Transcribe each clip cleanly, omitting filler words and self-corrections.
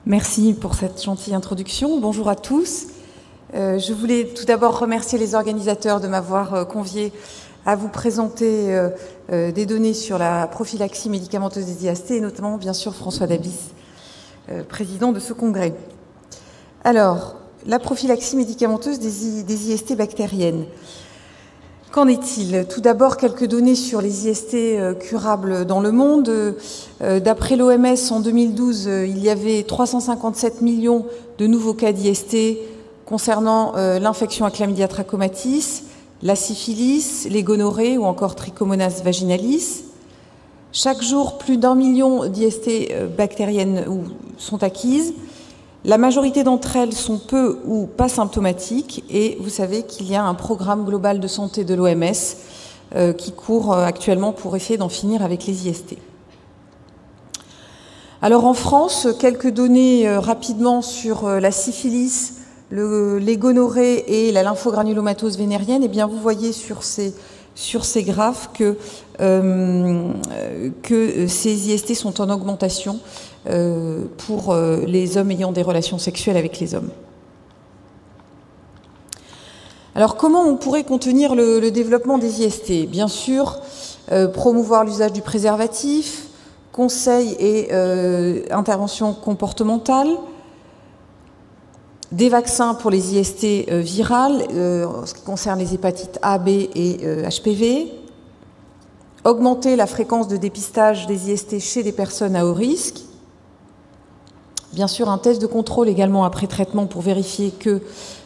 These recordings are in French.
Merci pour cette gentille introduction. Bonjour à tous. Je voulais tout d'abord remercier les organisateurs de m'avoir convié à vous présenter des données sur la prophylaxie médicamenteuse des IST et notamment, bien sûr, François Dabis, président de ce congrès. Alors, la prophylaxie médicamenteuse des IST bactériennes. Qu'en est-il? Tout d'abord, quelques données sur les IST curables dans le monde. D'après l'OMS, en 2012, il y avait 357 millions de nouveaux cas d'IST concernant l'infection à chlamydia trachomatis, la syphilis, les gonorrhées ou encore trichomonas vaginalis. Chaque jour, plus d'1 million d'IST bactériennes sont acquises. La majorité d'entre elles sont peu ou pas symptomatiques et vous savez qu'il y a un programme global de santé de l'OMS qui court actuellement pour essayer d'en finir avec les IST. Alors en France, quelques données rapidement sur la syphilis, les gonorrhées et la lymphogranulomatose vénérienne. Eh bien, vous voyez sur ces graphes que ces IST sont en augmentation pour les hommes ayant des relations sexuelles avec les hommes. Alors, comment on pourrait contenir le développement des IST? Bien sûr, promouvoir l'usage du préservatif, conseils et interventions comportementales, des vaccins pour les IST virales, en ce qui concerne les hépatites A, B et HPV, augmenter la fréquence de dépistage des IST chez les personnes à haut risque, bien sûr un test de contrôle également après traitement pour vérifier que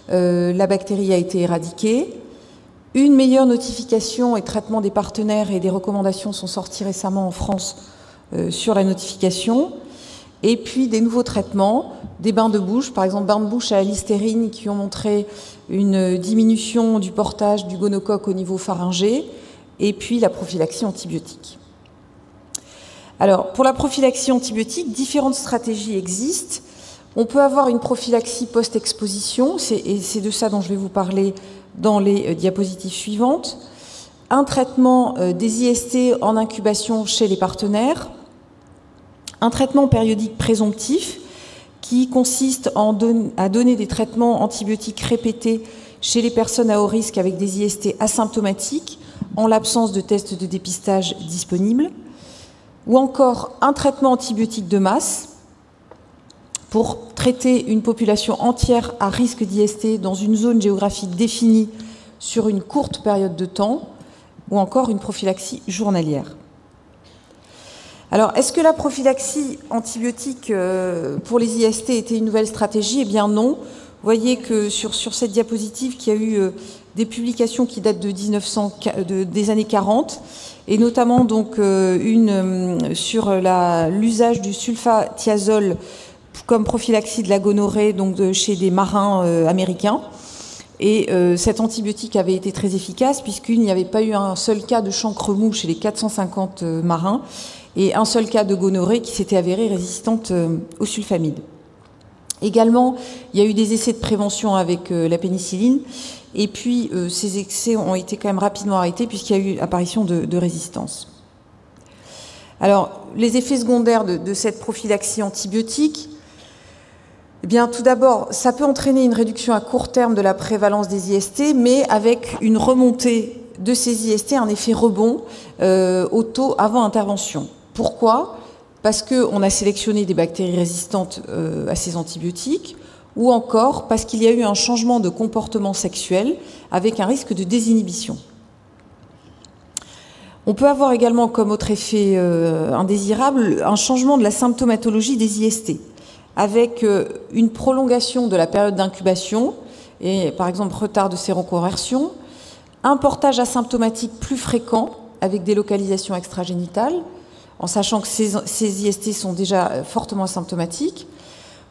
la bactérie a été éradiquée, une meilleure notification et traitement des partenaires et des recommandations sont sorties récemment en France sur la notification, et puis des nouveaux traitements, des bains de bouche, par exemple bains de bouche à la Listerine qui ont montré une diminution du portage du gonocoque au niveau pharyngé, et puis la prophylaxie antibiotique. Alors, pour la prophylaxie antibiotique, différentes stratégies existent. On peut avoir une prophylaxie post-exposition, et c'est de ça dont je vais vous parler dans les diapositives suivantes. Un traitement des IST en incubation chez les partenaires. Un traitement périodique présomptif qui consiste à donner des traitements antibiotiques répétés chez les personnes à haut risque avec des IST asymptomatiques en l'absence de tests de dépistage disponibles. Ou encore un traitement antibiotique de masse pour traiter une population entière à risque d'IST dans une zone géographique définie sur une courte période de temps, ou encore une prophylaxie journalière. Alors, est-ce que la prophylaxie antibiotique pour les IST était une nouvelle stratégie? Eh bien non. Vous voyez que sur cette diapositive qu'il y a eu des publications qui datent des années 40, et notamment donc une sur l'usage du sulfathiazole comme prophylaxie de la gonorrhée donc chez des marins américains. Et cet antibiotique avait été très efficace puisqu'il n'y avait pas eu un seul cas de chancre mou chez les 450 marins et un seul cas de gonorrhée qui s'était avérée résistante au sulfamide. Également, il y a eu des essais de prévention avec la pénicilline et puis ces essais ont été quand même rapidement arrêtés puisqu'il y a eu apparition de résistance. Alors, les effets secondaires de cette prophylaxie antibiotique, eh bien, tout d'abord, ça peut entraîner une réduction à court terme de la prévalence des IST, mais avec une remontée de ces IST, un effet rebond au taux avant intervention. Pourquoi? Parce qu'on a sélectionné des bactéries résistantes à ces antibiotiques, ou encore parce qu'il y a eu un changement de comportement sexuel avec un risque de désinhibition. On peut avoir également comme autre effet indésirable un changement de la symptomatologie des IST, avec une prolongation de la période d'incubation, et par exemple retard de séroconversion, un portage asymptomatique plus fréquent avec des localisations extragénitales, en sachant que ces IST sont déjà fortement asymptomatiques,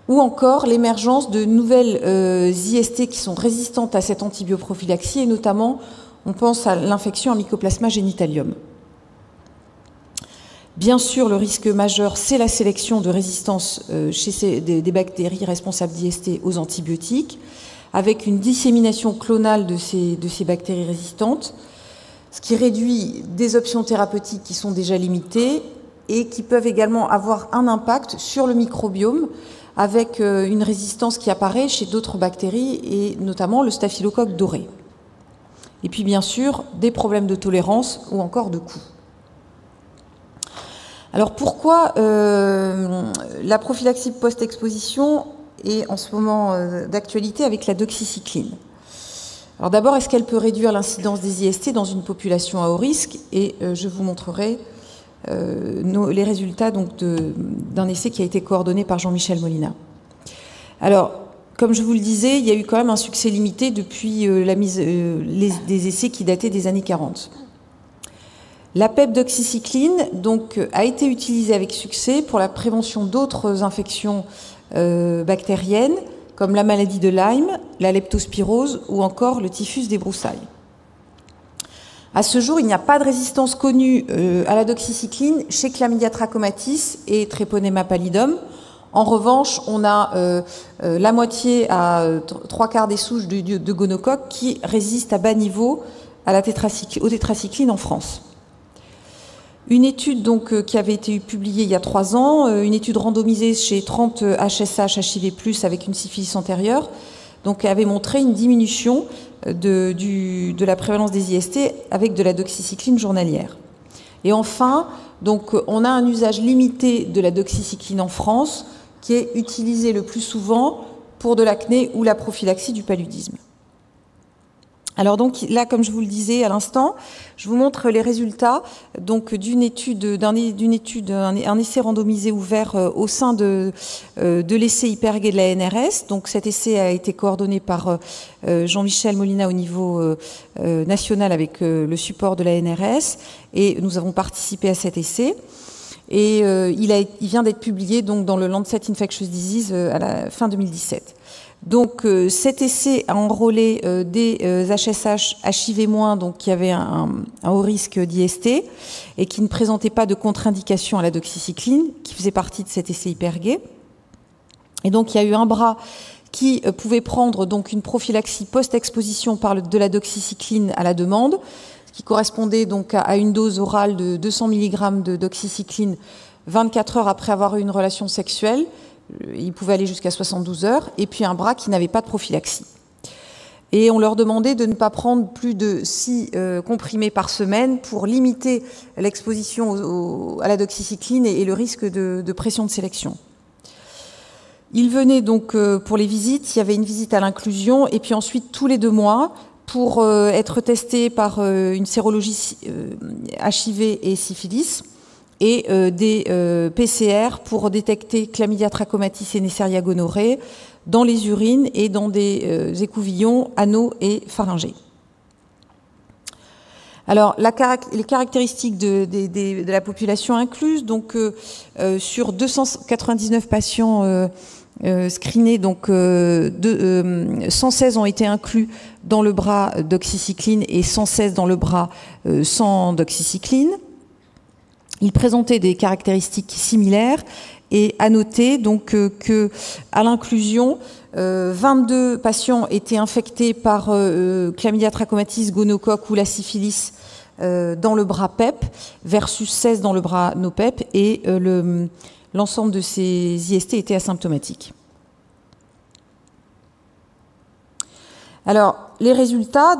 ou encore l'émergence de nouvelles IST qui sont résistantes à cette antibioprophylaxie, et notamment, on pense à l'infection à Mycoplasma genitalium. Bien sûr, le risque majeur, c'est la sélection de résistance chez des bactéries responsables d'IST aux antibiotiques, avec une dissémination clonale de ces bactéries résistantes, ce qui réduit des options thérapeutiques qui sont déjà limitées et qui peuvent également avoir un impact sur le microbiome avec une résistance qui apparaît chez d'autres bactéries, et notamment le staphylocoque doré. Et puis bien sûr, des problèmes de tolérance ou encore de coût. Alors pourquoi la prophylaxie post-exposition est en ce moment d'actualité avec la doxycycline? Alors d'abord, est-ce qu'elle peut réduire l'incidence des IST dans une population à haut risque? Et je vous montrerai les résultats d'un essai qui a été coordonné par Jean-Michel Molina. Alors, comme je vous le disais, il y a eu quand même un succès limité depuis des essais qui dataient des années 40. La PEP doxycycline a été utilisée avec succès pour la prévention d'autres infections bactériennes, comme la maladie de Lyme, la leptospirose ou encore le typhus des broussailles. À ce jour, il n'y a pas de résistance connue à la doxycycline chez Chlamydia trachomatis et Treponema pallidum. En revanche, on a la moitié à 3/4 des souches de gonocoque qui résistent à bas niveau aux tétracyclines en France. Une étude qui avait été publiée il y a 3 ans, une étude randomisée chez 30 HSH HIV+, avec une syphilis antérieure, avait montré une diminution de la prévalence des IST avec de la doxycycline journalière. Et enfin, on a un usage limité de la doxycycline en France, qui est utilisé le plus souvent pour de l'acné ou la prophylaxie du paludisme. Alors là, comme je vous le disais à l'instant, je vous montre les résultats d'un essai randomisé ouvert au sein de l'essai hypergay de la NRS. Donc cet essai a été coordonné par Jean-Michel Molina au niveau national avec le support de la NRS, et nous avons participé à cet essai. Et il vient d'être publié dans le Lancet Infectious Disease à la fin 2017. Cet essai a enrôlé des HSH HIV-, qui avaient un haut risque d'IST et qui ne présentaient pas de contre-indication à la doxycycline, qui faisait partie de cet essai hypergay. Et il y a eu un bras qui pouvait prendre une prophylaxie post-exposition de la doxycycline à la demande, qui correspondait à une dose orale de 200 mg de doxycycline 24 heures après avoir eu une relation sexuelle. Il pouvait aller jusqu'à 72 heures, et puis un bras qui n'avait pas de prophylaxie. Et on leur demandait de ne pas prendre plus de 6 comprimés par semaine pour limiter l'exposition à la doxycycline et le risque de pression de sélection. Ils venaient pour les visites, il y avait une visite à l'inclusion, et puis ensuite tous les 2 mois, pour être testés par une sérologie HIV et syphilis, et des PCR pour détecter Chlamydia trachomatis et Neisseria gonorrhoeae dans les urines et dans des écouvillons anaux et pharyngés. Alors, les caractéristiques de la population incluse, sur 299 patients screenés, 116 ont été inclus dans le bras doxycycline et 116 dans le bras sans doxycycline. Ils présentaient des caractéristiques similaires, et à noter que à l'inclusion, 22 patients étaient infectés par Chlamydia trachomatis, gonocoque ou la syphilis dans le bras PEP versus 16 dans le bras no-PEP, et l'ensemble de ces IST étaient asymptomatiques. Alors, les résultats,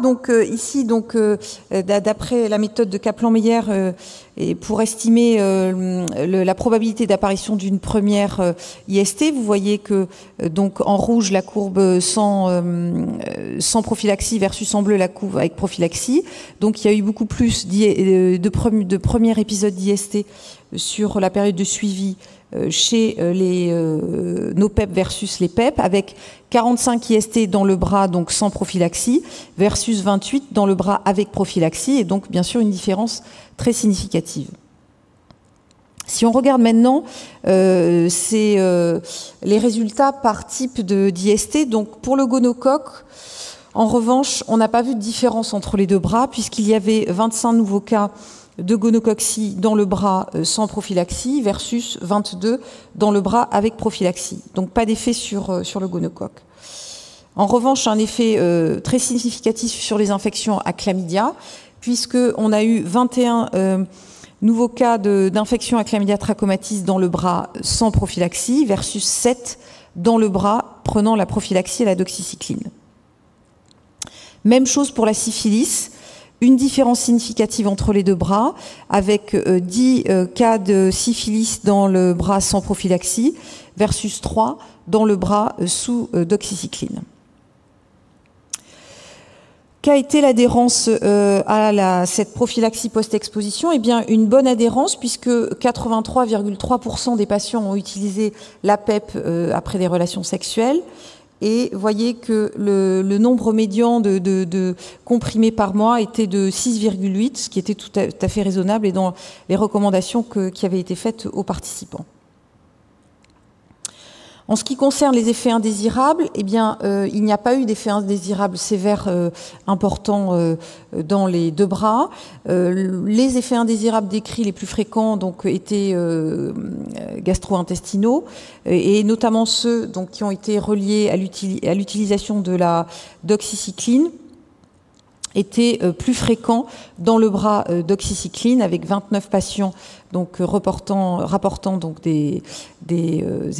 ici, d'après la méthode de Kaplan-Meier, et pour estimer la probabilité d'apparition d'une première IST, vous voyez que en rouge la courbe sans prophylaxie versus en bleu la courbe avec prophylaxie. Donc il y a eu beaucoup plus de premiers épisodes d'IST sur la période de suivi chez les no-PEP versus les PEP, avec 45 IST dans le bras sans prophylaxie versus 28 dans le bras avec prophylaxie, et donc bien sûr une différence très significative. Si on regarde maintenant les résultats par type d'IST, pour le gonocoque, en revanche, on n'a pas vu de différence entre les 2 bras, puisqu'il y avait 25 nouveaux cas de gonocoxie dans le bras sans prophylaxie versus 22 dans le bras avec prophylaxie. Donc pas d'effet sur le gonocoque. En revanche, un effet très significatif sur les infections à chlamydia, puisqu'on a eu 21 nouveaux cas d'infection à Chlamydia trachomatis dans le bras sans prophylaxie versus 7 dans le bras prenant la prophylaxie à la doxycycline. Même chose pour la syphilis, une différence significative entre les deux bras, avec 10 cas de syphilis dans le bras sans prophylaxie versus 3 dans le bras sous doxycycline. Qu'a été l'adhérence à cette prophylaxie post-exposition? Eh bien, une bonne adhérence, puisque 83,3% des patients ont utilisé la PEP après des relations sexuelles. Et voyez que le nombre médian de comprimés par mois était de 6,8, ce qui était tout à fait raisonnable et dans les recommandations qui avaient été faites aux participants. En ce qui concerne les effets indésirables, eh bien, il n'y a pas eu d'effets indésirables sévères importants dans les deux bras. Les effets indésirables décrits les plus fréquents donc, étaient gastro-intestinaux, et notamment ceux donc, qui ont été reliés à l'utilisation de la doxycycline étaient plus fréquents dans le bras doxycycline, avec 29 patients donc, rapportant donc, des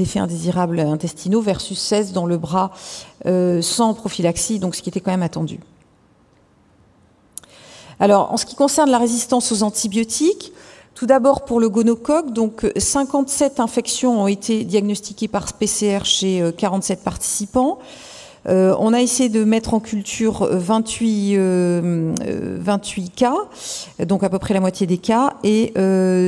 effets indésirables intestinaux versus 16 dans le bras sans prophylaxie, donc ce qui était quand même attendu. Alors, en ce qui concerne la résistance aux antibiotiques, tout d'abord pour le gonocoque, donc 57 infections ont été diagnostiquées par PCR chez 47 participants. On a essayé de mettre en culture 28 cas, donc à peu près la moitié des cas, et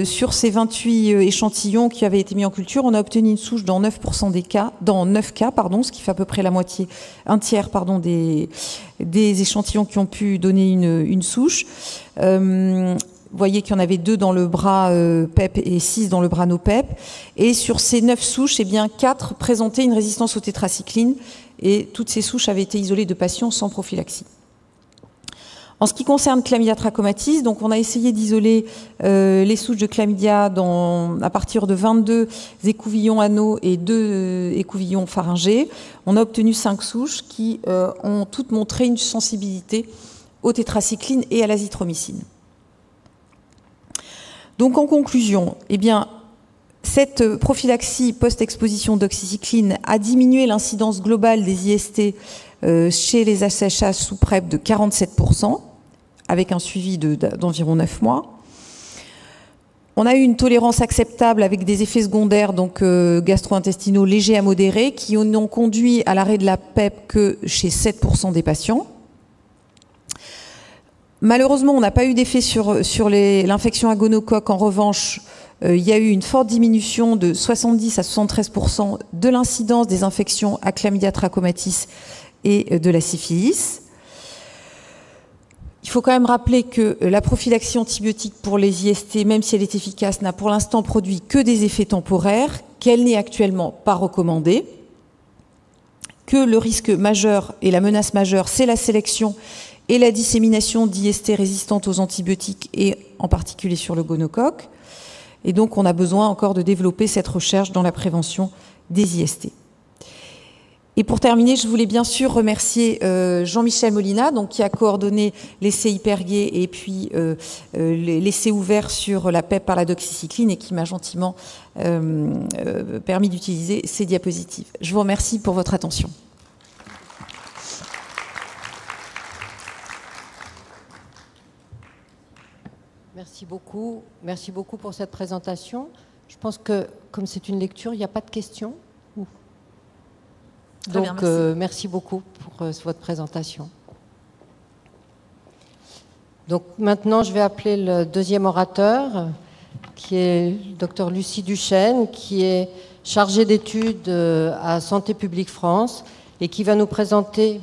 sur ces 28 échantillons qui avaient été mis en culture, on a obtenu une souche dans 9% des cas, dans 9 cas, pardon, ce qui fait à peu près la moitié, un tiers, pardon, des échantillons qui ont pu donner une souche. Vous voyez qu'il y en avait 2 dans le bras PEP et 6 dans le bras no-PEP. Et sur ces 9 souches, eh bien 4 présentaient une résistance aux tétracyclines. Et toutes ces souches avaient été isolées de patients sans prophylaxie. En ce qui concerne Chlamydia trachomatis, donc on a essayé d'isoler les souches de chlamydia à partir de 22 écouvillons anaux et 2 écouvillons pharyngés. On a obtenu 5 souches qui ont toutes montré une sensibilité aux tétracyclines et à l'azithromycine. Donc en conclusion, eh bien, cette prophylaxie post-exposition d'oxycycline a diminué l'incidence globale des IST chez les ACHA sous PrEP de 47%, avec un suivi d'environ 9 mois. On a eu une tolérance acceptable avec des effets secondaires donc gastro-intestinaux légers à modérés qui n'ont conduit à l'arrêt de la PEP que chez 7% des patients. Malheureusement, on n'a pas eu d'effet sur l'infection à gonocoque. En revanche, il y a eu une forte diminution de 70 à 73% de l'incidence des infections à Chlamydia trachomatis et de la syphilis. Il faut quand même rappeler que la prophylaxie antibiotique pour les IST, même si elle est efficace, n'a pour l'instant produit que des effets temporaires, qu'elle n'est actuellement pas recommandée, que le risque majeur et la menace majeure, c'est la sélection et la dissémination d'IST résistantes aux antibiotiques et en particulier sur le gonocoque. Et donc, on a besoin encore de développer cette recherche dans la prévention des IST. Et pour terminer, je voulais bien sûr remercier Jean-Michel Molina, donc, qui a coordonné l'essai Hypergay et puis l'essai ouvert sur la PEP par la doxycycline et qui m'a gentiment permis d'utiliser ces diapositives. Je vous remercie pour votre attention. Merci beaucoup pour cette présentation. Je pense que, comme c'est une lecture, il n'y a pas de questions. Donc, merci beaucoup pour votre présentation. Donc, maintenant, je vais appeler le deuxième orateur, qui est le Dr Lucie Duchesne, qui est chargée d'études à Santé publique France et qui va nous présenter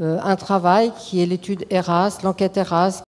un travail qui est l'étude ERAS, l'enquête ERAS,